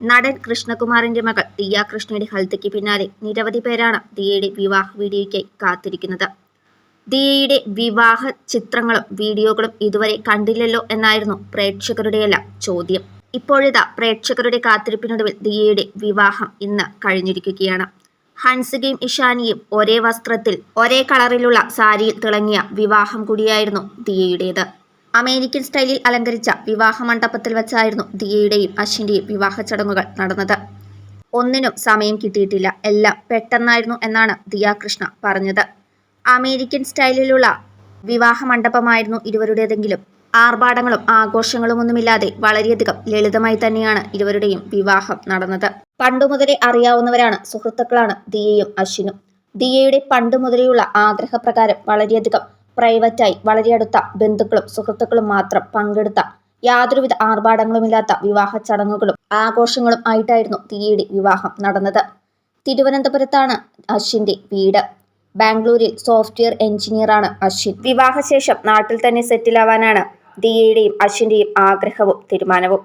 നടൻ കൃഷ്ണകുമാറിന്റെ മകൾ ദിയ കൃഷ്ണയുടെ ഹൽത്തയ്ക്ക് പിന്നാലെ നിരവധി പേരാണ് ദിയയുടെ വിവാഹ വീഡിയോയ്ക്കായി കാത്തിരിക്കുന്നത്. ദിയയുടെ വിവാഹ ചിത്രങ്ങളും വീഡിയോകളും ഇതുവരെ കണ്ടില്ലല്ലോ എന്നായിരുന്നു പ്രേക്ഷകരുടെയെല്ലാം ചോദ്യം. ഇപ്പോഴിതാ പ്രേക്ഷകരുടെ കാത്തിരിപ്പിനൊടുവിൽ ദിയയുടെ വിവാഹം ഇന്ന് കഴിഞ്ഞിരിക്കുകയാണ്. ഹൻസികയും ഇഷാനിയും ഒരേ വസ്ത്രത്തിൽ ഒരേ കളറിലുള്ള സാരിയിൽ തിളങ്ങിയ വിവാഹം കൂടിയായിരുന്നു ദിയയുടേത്. അമേരിക്കൻ സ്റ്റൈലിൽ അലങ്കരിച്ച വിവാഹ മണ്ഡപത്തിൽ വെച്ചായിരുന്നു ദിയയുടെയും അശ്വിന്റെയും വിവാഹ ചടങ്ങുകൾ നടന്നത്. ഒന്നിനും സമയം കിട്ടിയിട്ടില്ല, എല്ലാം പെട്ടെന്നായിരുന്നു എന്നാണ് ദിയ കൃഷ്ണ പറഞ്ഞത്. അമേരിക്കൻ സ്റ്റൈലിലുള്ള വിവാഹ മണ്ഡപമായിരുന്നു ഇരുവരുടേതെങ്കിലും ആർഭാടങ്ങളും ആഘോഷങ്ങളുമൊന്നുമില്ലാതെ വളരെയധികം ലളിതമായി തന്നെയാണ് ഇരുവരുടെയും വിവാഹം നടന്നത്. പണ്ടുമുതലേ അറിയാവുന്നവരാണ്, സുഹൃത്തുക്കളാണ് ദിയയും അശ്വിനും. ദിയയുടെ പണ്ടുമുതലെയുള്ള ആഗ്രഹപ്രകാരം വളരെയധികം പ്രൈവറ്റായി വളരെ അടുത്ത ബന്ധുക്കളും സുഹൃത്തുക്കളും മാത്രം പങ്കെടുത്ത യാതൊരുവിധ ആർഭാടങ്ങളുമില്ലാത്ത വിവാഹ ചടങ്ങുകളും ആഘോഷങ്ങളും ആയിട്ടായിരുന്നു ദിയയുടെ വിവാഹം നടന്നത്. തിരുവനന്തപുരത്താണ് അശ്വിന്റെ വീട്. ബാംഗ്ലൂരിൽ സോഫ്റ്റ്വെയർ എഞ്ചിനീയറാണ് അശ്വിൻ. വിവാഹശേഷം നാട്ടിൽ തന്നെ സെറ്റിലാവാനാണ് ദിയയുടെയും അശ്വിന്റെയും ആഗ്രഹവും തീരുമാനവും.